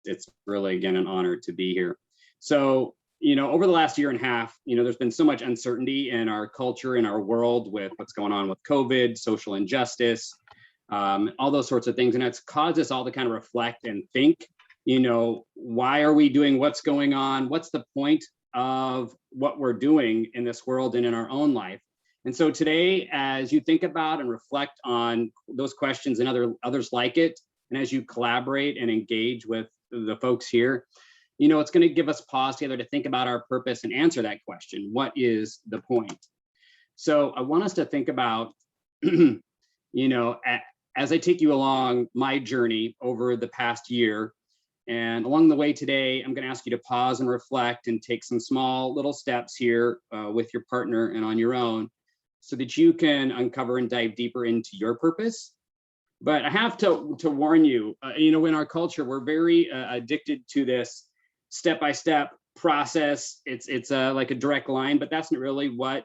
it's really, again, an honor to be here. So, over the last year and a half, there's been so much uncertainty in our culture, in our world, with what's going on with COVID, social injustice, all those sorts of things. And it's caused us all to kind of reflect and think, why are we doing what's going on? What's the point of what we're doing in this world and in our own life? And so today, as you think about and reflect on those questions and others like it, and as you collaborate and engage with the folks here, it's going to give us pause together to think about our purpose and answer that question. What is the point? So I want us to think about, as I take you along my journey over the past year, and along the way today, I'm going to ask you to pause and reflect and take some small little steps here with your partner and on your own, so that you can uncover and dive deeper into your purpose. But I have to warn you, in our culture, we're very addicted to this step-by-step process. It's like a direct line, but that's not really what,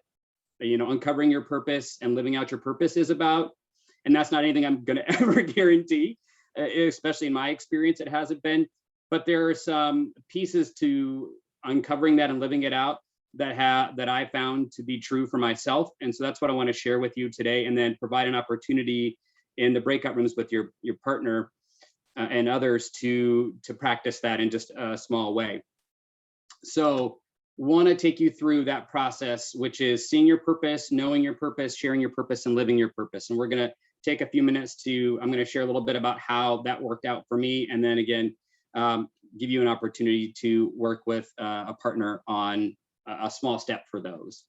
uncovering your purpose and living out your purpose is about. And that's not anything I'm going to ever guarantee, especially in my experience, it hasn't been. But there are some pieces to uncovering that and living it out that I found to be true for myself. And so that's what I want to share with you today, and then provide an opportunity in the breakout rooms with your partner and others to practice that in just a small way. So want to take you through that process, which is seeing your purpose, knowing your purpose, sharing your purpose, and living your purpose. And we're going to take a few minutes I'm going to share a little bit about how that worked out for me. And then again, give you an opportunity to work with a partner on a small step for those.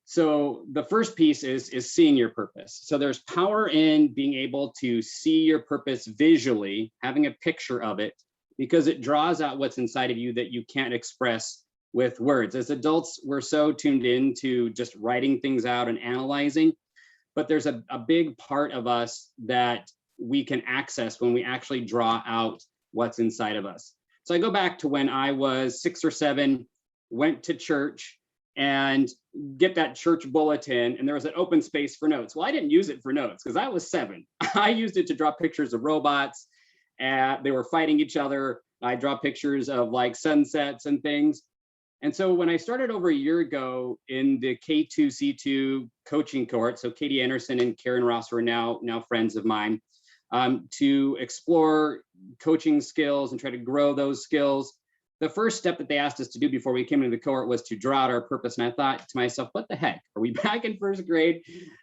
So the first piece is seeing your purpose. So there's power in being able to see your purpose visually, having a picture of it, because it draws out what's inside of you that you can't express with words. As adults, we're so tuned in to just writing things out and analyzing, but there's a big part of us that we can access when we actually draw out what's inside of us. So I go back to when I was 6 or 7, went to church and get that church bulletin, and there was an open space for notes. Well, I didn't use it for notes because I was 7. I used it to draw pictures of robots, and they were fighting each other. I draw pictures of like sunsets and things. And so when I started over a year ago in the K2C2 coaching cohort, so Katie Anderson and Karen Ross are now friends of mine, to explore coaching skills and try to grow those skills, the first step that they asked us to do before we came into the cohort was to draw out our purpose. And I thought to myself, what the heck? Are we back in first grade?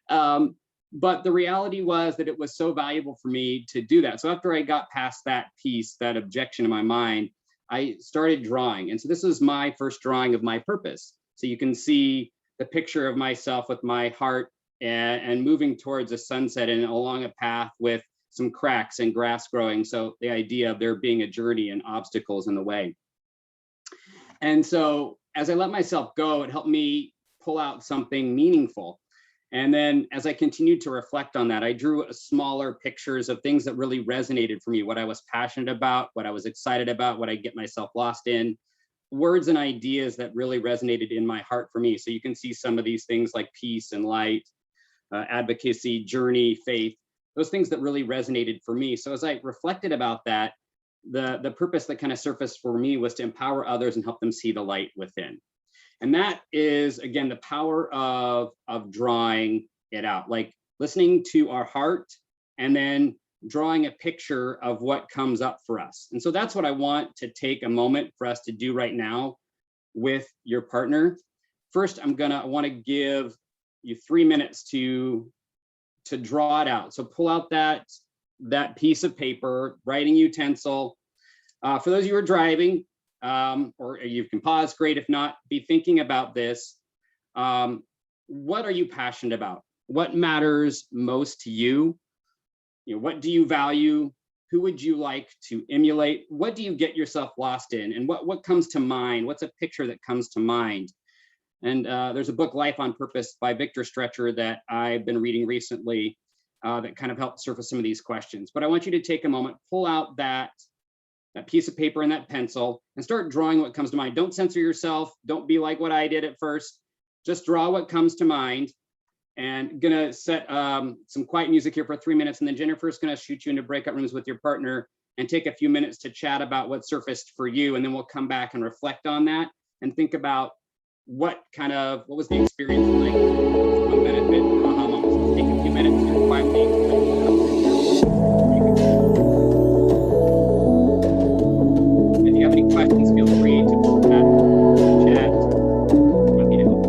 But the reality was that it was so valuable for me to do that. So after I got past that piece, that objection in my mind, I started drawing. And so this is my first drawing of my purpose. So you can see the picture of myself with my heart and moving towards a sunset and along a path with some cracks and grass growing. So the idea of there being a journey and obstacles in the way. And so as I let myself go, it helped me pull out something meaningful. And then as I continued to reflect on that, I drew smaller pictures of things that really resonated for me, what I was passionate about, what I was excited about, what I get myself lost in, words and ideas that really resonated in my heart for me. So you can see some of these things like peace and light, advocacy, journey, faith, those things that really resonated for me. So as I reflected about that, the purpose that kind of surfaced for me was to empower others and help them see the light within. And that is, again, the power of drawing it out, like listening to our heart and then drawing a picture of what comes up for us. And so that's what I want to take a moment for us to do right now with your partner. First, I want to give you 3 minutes to draw it out. So pull out that piece of paper, writing utensil. For those of you who are driving, or you can pause, great. If not, be thinking about this. What are you passionate about? What matters most to you? What do you value? Who would you like to emulate? What do you get yourself lost in? And what comes to mind? What's a picture that comes to mind? And there's a book, Life on Purpose by Victor Stretcher, that I've been reading recently that kind of helped surface some of these questions. But I want you to take a moment, pull out that piece of paper and that pencil and start drawing what comes to mind. Don't censor yourself. Don't be like what I did at first. Just draw what comes to mind. And gonna set some quiet music here for 3 minutes, and then Jennifer's gonna shoot you into breakout rooms with your partner and take a few minutes to chat about what surfaced for you. And then we'll come back and reflect on that and think about what was the experience like, some benefit, aha moments. We'll take a few minutes here quietly. If you have any questions, feel free to put that in the chat. Happy to help.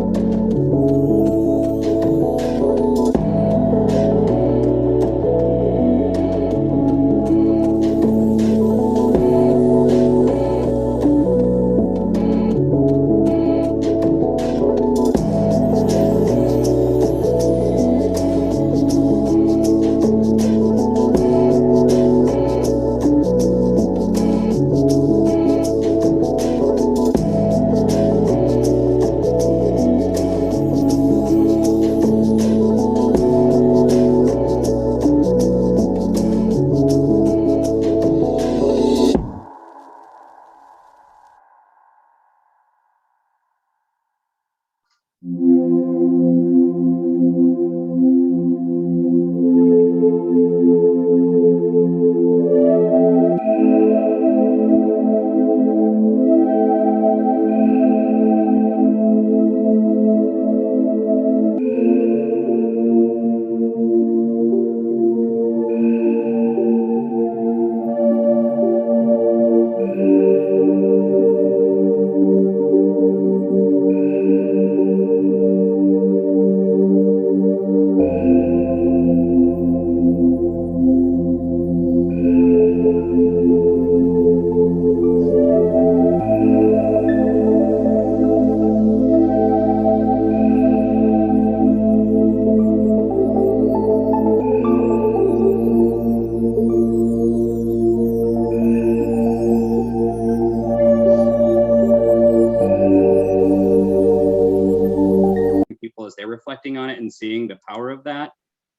People as they're reflecting on it and seeing the power of that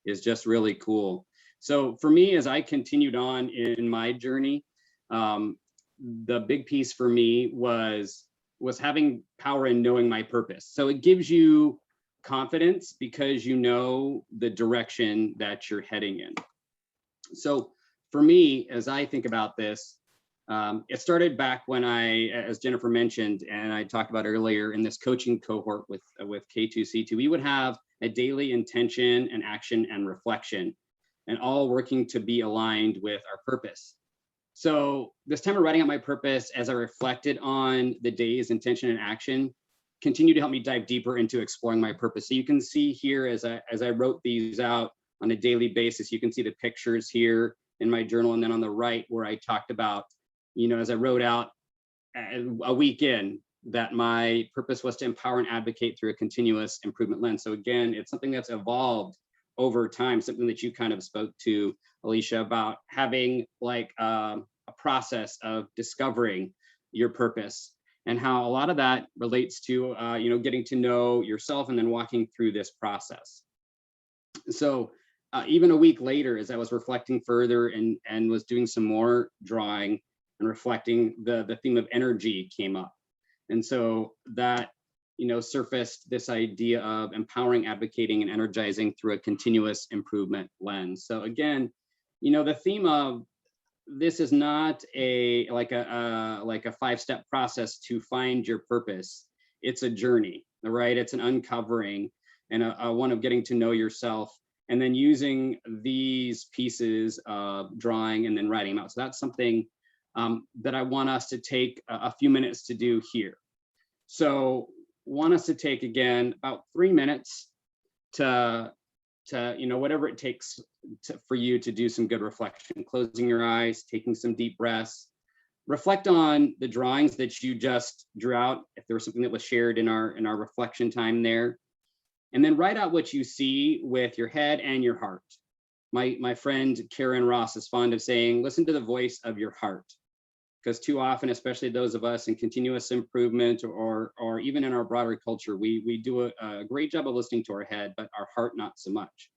is just really cool. So for me, as I continued on in my journey, the big piece for me was having power in knowing my purpose. So it gives you confidence because you know the direction that you're heading in. So for me, as I think about this, it started back when as Jennifer mentioned, and I talked about earlier in this coaching cohort with K2C2, we would have a daily intention and action and reflection, and all working to be aligned with our purpose. So this time of writing out my purpose, as I reflected on the day's intention and action, continued to help me dive deeper into exploring my purpose. So you can see here, as I wrote these out on a daily basis, you can see the pictures here in my journal, and then on the right where I talked about, as I wrote out a week in, that my purpose was to empower and advocate through a continuous improvement lens. So again, it's something that's evolved over time, something that you kind of spoke to, Alicia, about having like a process of discovering your purpose, and how a lot of that relates to, getting to know yourself and then walking through this process. So even a week later, as I was reflecting further and was doing some more drawing and reflecting, the theme of energy came up. And so that, surfaced this idea of empowering, advocating, and energizing through a continuous improvement lens. So again, the theme of this is not like a 5-step process to find your purpose. It's a journey, right? It's an uncovering and a one of getting to know yourself, and then using these pieces of drawing and then writing them out. So that's something that I want us to take a few minutes to do here. So want us to take, again, about 3 minutes to whatever it takes for you to do some good reflection, closing your eyes, taking some deep breaths, reflect on the drawings that you just drew out, if there was something that was shared in our reflection time there, and then write out what you see with your head and your heart. My friend Karen Ross is fond of saying, listen to the voice of your heart, because too often, especially those of us in continuous improvement or even in our broader culture, we do a great job of listening to our head, but our heart not so much.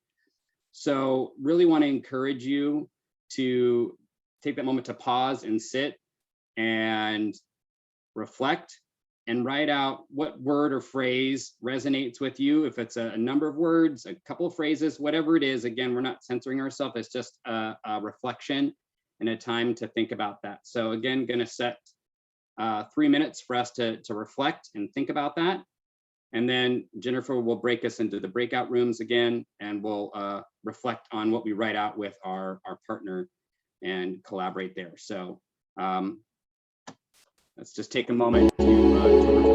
So really want to encourage you to take that moment to pause and sit and reflect and write out what word or phrase resonates with you. If it's a number of words, a couple of phrases, whatever it is, again, we're not censoring ourselves, it's just a reflection. and a time to think about that. So again, going to set 3 minutes for us to reflect and think about that. And then Jennifer will break us into the breakout rooms again, and we'll reflect on what we write out with our partner and collaborate there. So let's just take a moment to reflect.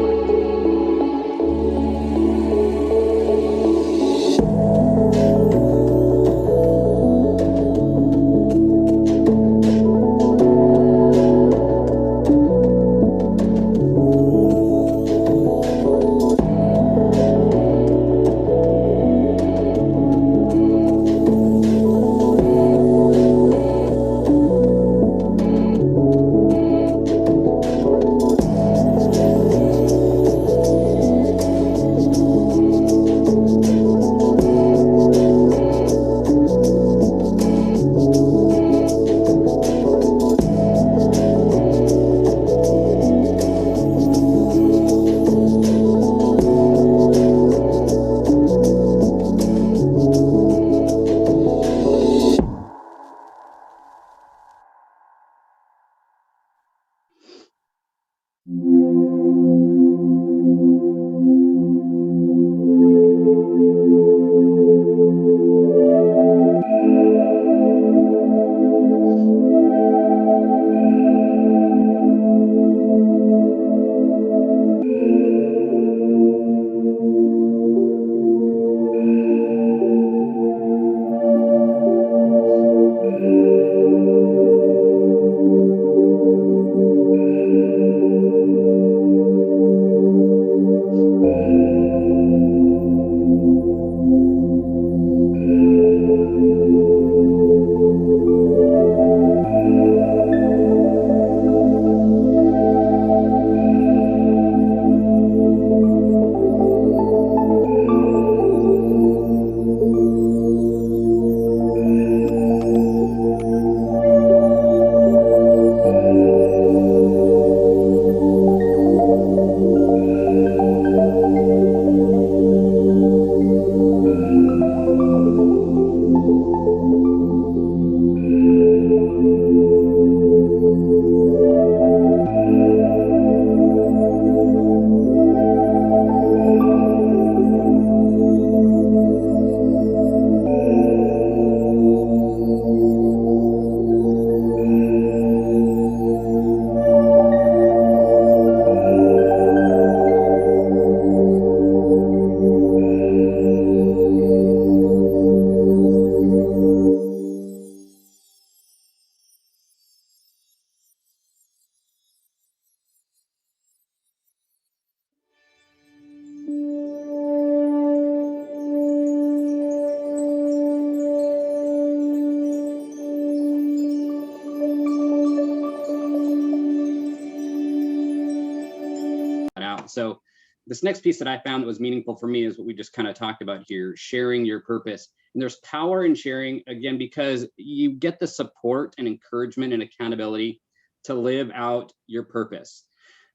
So this next piece that I found that was meaningful for me is what we just kind of talked about here, sharing your purpose. And there's power in sharing, again, because you get the support and encouragement and accountability to live out your purpose.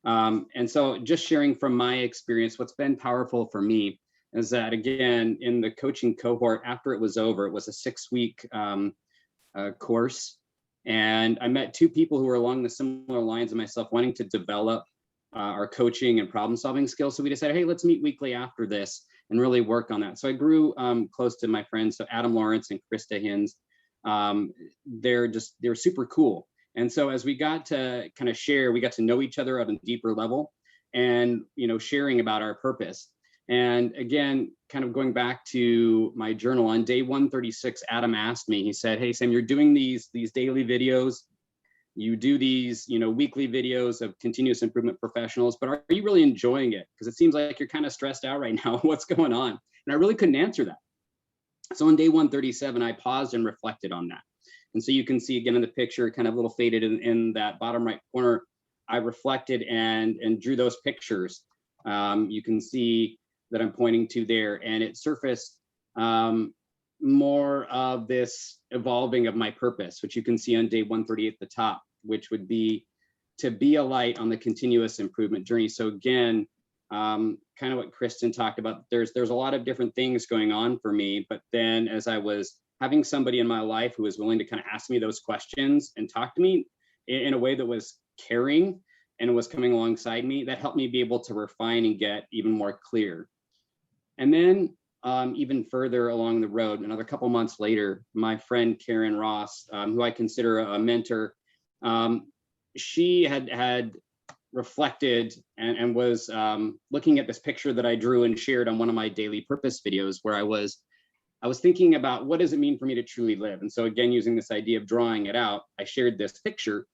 And so just sharing from my experience, what's been powerful for me is that, again, in the coaching cohort, after it was over, it was a 6-week course. And I met 2 people who were along the similar lines of myself, wanting to develop our coaching and problem solving skills. So we decided, hey, let's meet weekly after this and really work on that. So I grew close to my friends. So Adam Lawrence and Krista Hinz, they're super cool. And so as we got to kind of share, we got to know each other at a deeper level and, sharing about our purpose. And again, kind of going back to my journal, on day 136, Adam asked me, he said, hey, Sam, you're doing these daily videos. You do these, weekly videos of continuous improvement professionals, but are you really enjoying it? Because it seems like you're kind of stressed out right now. What's going on? And I really couldn't answer that. So on day 137, I paused and reflected on that. And so you can see again in the picture, kind of a little faded in that bottom right corner, I reflected and drew those pictures. You can see that I'm pointing to there, and it surfaced more of this evolving of my purpose, which you can see on day 138 at the top, which would be to be a light on the continuous improvement journey. So again, kind of what Kristen talked about, there's a lot of different things going on for me, but then as I was having somebody in my life who was willing to kind of ask me those questions and talk to me in a way that was caring and was coming alongside me, that helped me be able to refine and get even more clear. And then even further along the road, another couple months later, my friend Karen Ross, who I consider a mentor, she had reflected and was looking at this picture that I drew and shared on one of my daily purpose videos, where I was thinking about what does it mean for me to truly live. And so again, using this idea of drawing it out, I shared this picture,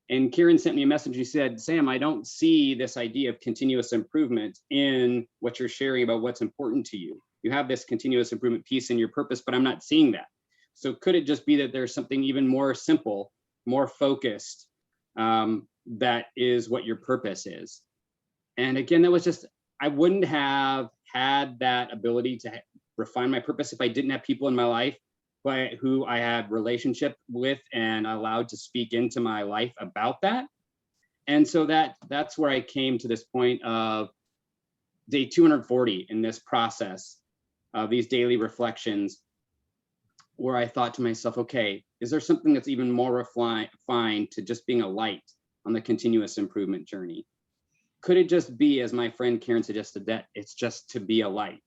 and Karen sent me a message. She said, Sam, I don't see this idea of continuous improvement in what you're sharing about what's important to you. You have this continuous improvement piece in your purpose, but I'm not seeing that. So could it just be that there's something even more simple, more focused, that is what your purpose is? And again, that was just, I wouldn't have had that ability to refine my purpose if I didn't have people in my life who I had relationship with and allowed to speak into my life about that. And so that's where I came to this point of day 240 in this process of these daily reflections, where I thought to myself, okay, is there something that's even more refined to just being a light on the continuous improvement journey? Could it just be, as my friend Karen suggested, that it's just to be a light?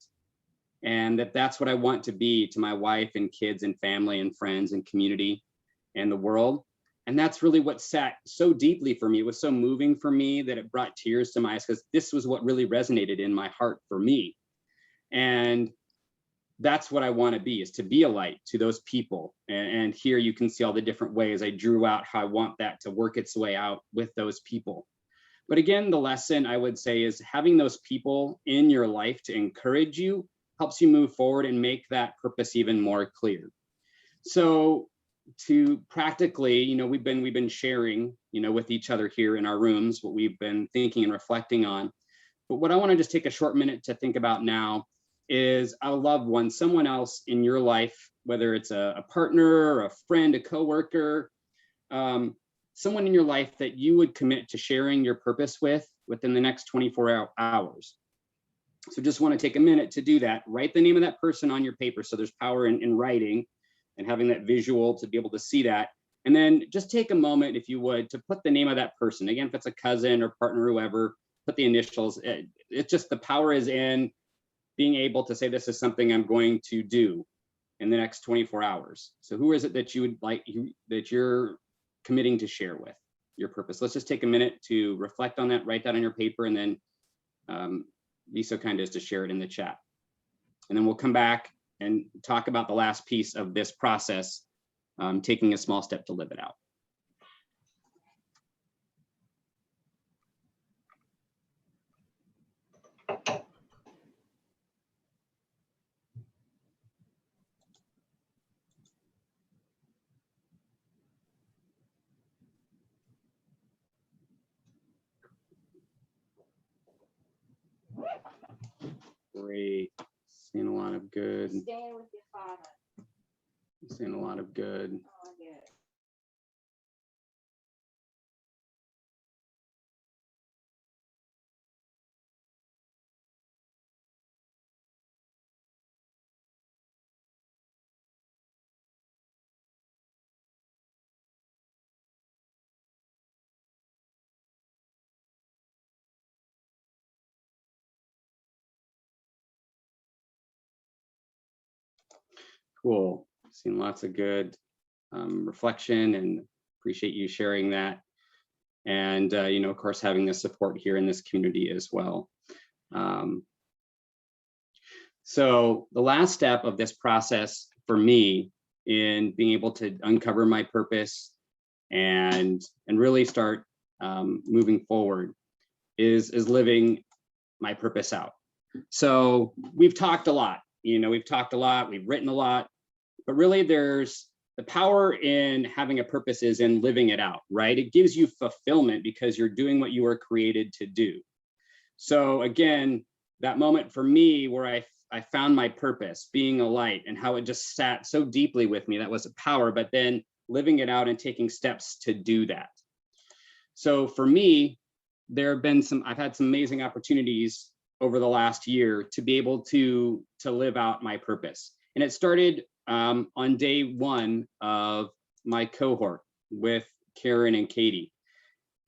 And that's what I want to be to my wife and kids and family and friends and community and the world. And that's really what sat so deeply for me. It was so moving for me that it brought tears to my eyes, because this was what really resonated in my heart for me. And that's what I want to be, is to be a light to those people. And here you can see all the different ways I drew out how I want that to work its way out with those people. But again, the lesson I would say is having those people in your life to encourage you helps you move forward and make that purpose even more clear. So to practically, we've been sharing, with each other here in our rooms, what we've been thinking and reflecting on. But what I want to just take a short minute to think about now is a loved one, someone else in your life, whether it's a partner, a friend, a coworker, someone in your life that you would commit to sharing your purpose with within the next 24 hours. So just want to take a minute to do that. Write the name of that person on your paper, so there's power in writing and having that visual to be able to see that. And then just take a moment, if you would, to put the name of that person. Again, if it's a cousin or partner, whoever, put the initials. It's just, the power is in being able to say, this is something I'm going to do in the next 24 hours. So who is it that you would like, that you're committing to share with your purpose? Let's just take a minute to reflect on that, write that on your paper, and then be so kind as to share it in the chat. And then we'll come back and talk about the last piece of this process, taking a small step to live it out. Great. Seeing a lot of good. Stay with your father. Seeing a lot of good. Oh, yeah. Cool. Seeing lots of good reflection, and appreciate you sharing that. And, of course, having the support here in this community as well. So the last step of this process for me in being able to uncover my purpose and really start moving forward is living my purpose out. So we've talked a lot, we've written a lot, but really there's the power in having a purpose is in living it out, right? It gives you fulfillment because you're doing what you were created to do. So again, that moment for me where I found my purpose, being a light, and how it just sat so deeply with me, that was a power, but then living it out and taking steps to do that. So for me, I've had some amazing opportunities over the last year to be able to live out my purpose. And it started on day one of my cohort with Karen and Katie.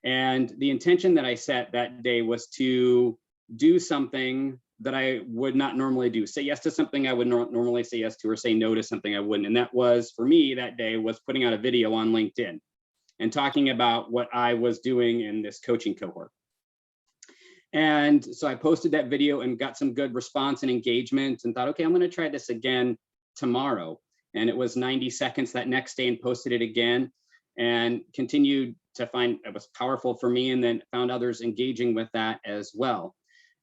And the intention that I set that day was to do something that I would not normally do. Say yes to something I would normally say yes to, or say no to something I wouldn't. And that was, for me that day, was putting out a video on LinkedIn and talking about what I was doing in this coaching cohort. And so I posted that video and got some good response and engagement and thought, okay, I'm going to try this again tomorrow. And it was 90 seconds that next day, and posted it again and continued to find it was powerful for me, and then found others engaging with that as well.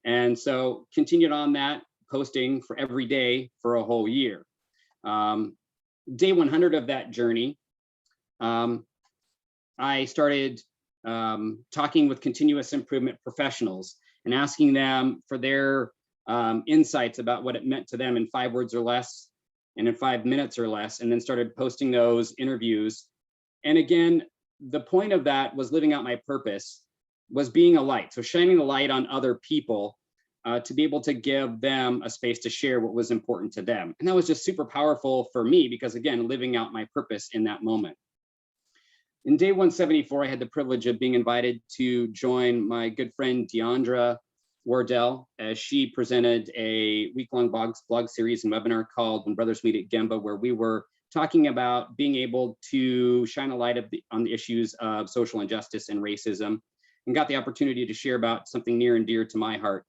And so continued on that, posting for every day for a whole year. Day 100 of that journey, I started talking with continuous improvement professionals and asking them for their insights about what it meant to them in 5 words or less and in 5 minutes or less, and then started posting those interviews. And again, the point of that was living out my purpose, was being a light. So shining the light on other people to be able to give them a space to share what was important to them. And that was just super powerful for me because, again, living out my purpose in that moment. In day 174, I had the privilege of being invited to join my good friend Deandra Wardell as she presented a week-long blog series and webinar called When Brothers Meet at Gemba, where we were talking about being able to shine a light on the issues of social injustice and racism, and got the opportunity to share about something near and dear to my heart.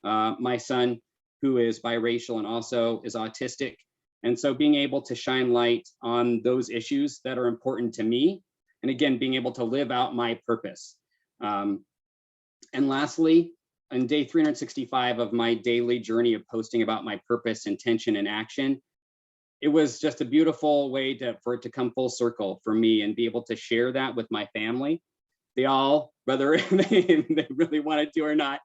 My son, who is biracial and also is autistic. And so being able to shine light on those issues that are important to me, and again, being able to live out my purpose. And lastly, on day 365 of my daily journey of posting about my purpose, intention, and action, it was just a beautiful way for it to come full circle for me and be able to share that with my family. They all, whether they really wanted to or not,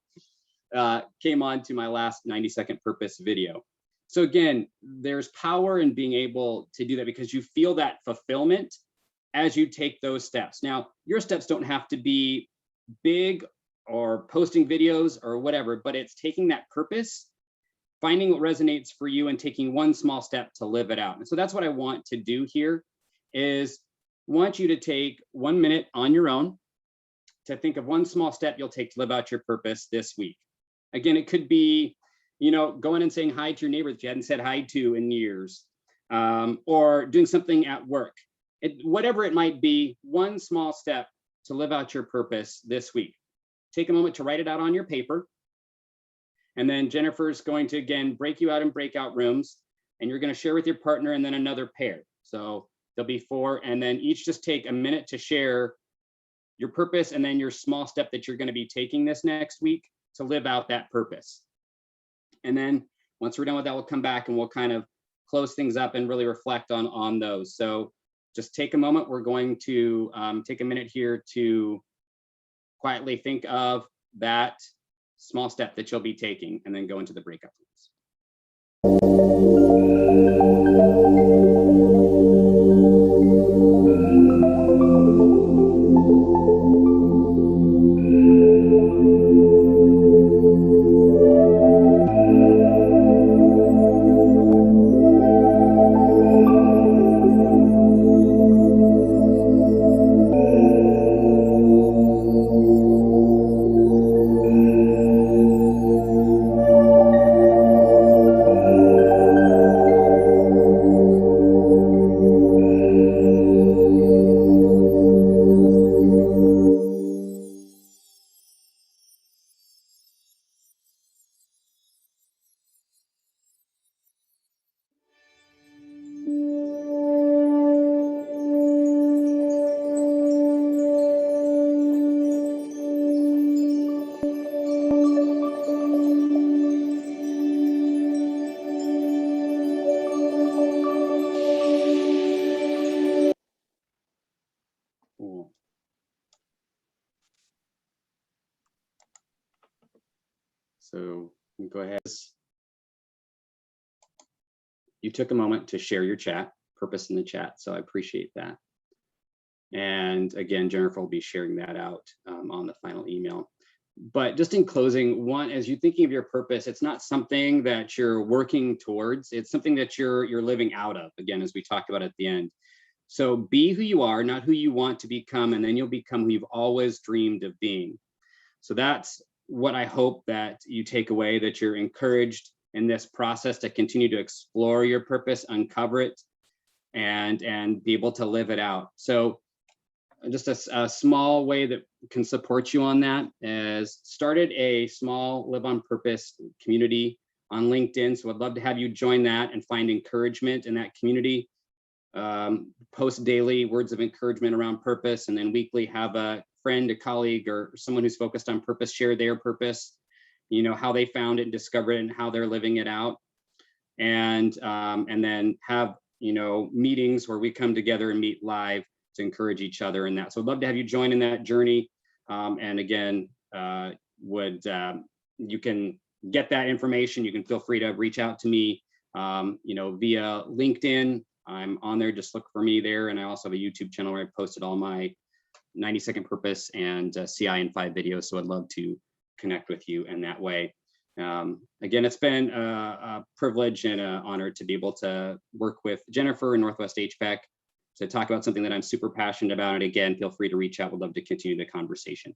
came on to my last 90-second purpose video. So again, there's power in being able to do that because you feel that fulfillment as you take those steps. Now, your steps don't have to be big or posting videos or whatever, but it's taking that purpose, finding what resonates for you, and taking one small step to live it out. And so that's what I want to do here, is want you to take 1 minute on your own to think of one small step you'll take to live out your purpose this week. Again, it could be, going and saying hi to your neighbors that you hadn't said hi to in years, or doing something at work. Whatever it might be, one small step to live out your purpose this week. Take a moment to write it out on your paper. And then Jennifer's going to, again, break you out in breakout rooms, and you're going to share with your partner and then another pair. So there'll be 4, and then each just take a minute to share your purpose and then your small step that you're going to be taking this next week to live out that purpose. And then once we're done with that, we'll come back and we'll kind of close things up and really reflect on those. So just take a moment. We're going to take a minute here to quietly think of that small step that you'll be taking, and then go into the breakout rooms. Cool. So go ahead. You took a moment to share your chat, purpose in the chat, so I appreciate that. And again, Jennifer will be sharing that out on the final email. But just in closing, one, as you're thinking of your purpose, it's not something that you're working towards. It's something that you're living out of, again, as we talked about at the end. So be who you are, not who you want to become, and then you'll become who you've always dreamed of being. So that's what I hope that you take away, that you're encouraged in this process to continue to explore your purpose, uncover it, and be able to live it out. So just a small way that can support you on that is started a small Live on Purpose community on LinkedIn. So I'd love to have you join that and find encouragement in that community. Post daily words of encouragement around purpose, and then weekly have a friend, a colleague, or someone who's focused on purpose share their purpose, how they found it and discovered it and how they're living it out. And then have meetings where we come together and meet live to encourage each other in that. So I'd love to have you join in that journey. And again, you can get that information. You can feel free to reach out to me, via LinkedIn. I'm on there, just look for me there. And I also have a YouTube channel where I posted all my 90-second purpose and CI in 5 videos. So I'd love to connect with you in that way. Again, it's been a privilege and an honor to be able to work with Jennifer and Northwest HVAC to talk about something that I'm super passionate about. And again, feel free to reach out. We'd love to continue the conversation.